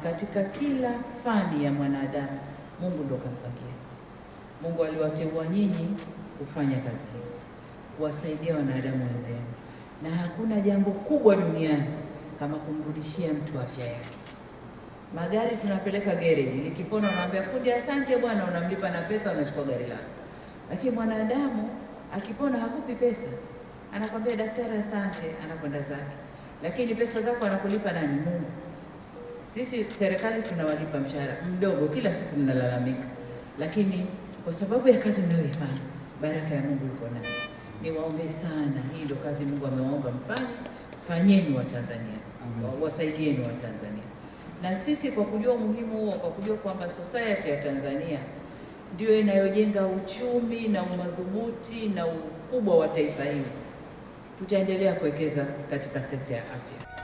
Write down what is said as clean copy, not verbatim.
Katika kila fani ya mwanadamu, Mungu ndo kampangia. Mungu aliwateua nyinyi kufanya kazi hizi, kuwasaidia wanadamu wenzenu. Na hakuna jambo kubwa duniani kama kumrudishia mtu afya yake. Magari tunapeleka garage, likipona unamwambia fundi asante bwana, unamlipa na pesa, unachukua gari lako. Lakini mwanadamu akipona hakupi pesa, anakwambia daktari asante, anakwenda zake. Lakini pesa zako anakulipa nani? Mungu. Sisi serikali tunawalipa mshahara mdogo, kila siku mnalalamika, lakini kwa sababu ya kazi mnayoifanya, baraka ya Mungu iko nayo. Niwaombe sana, hii ndio kazi Mungu amewaomba mfanye, fanyeni wa Tanzania, wasaidieni wa Tanzania. Na sisi kwa kujua umuhimu huo, kwa kujua kwamba society ya Tanzania ndio inayojenga uchumi na umadhubuti na ukubwa wa taifa hili, tutaendelea kuwekeza katika sekta ya afya.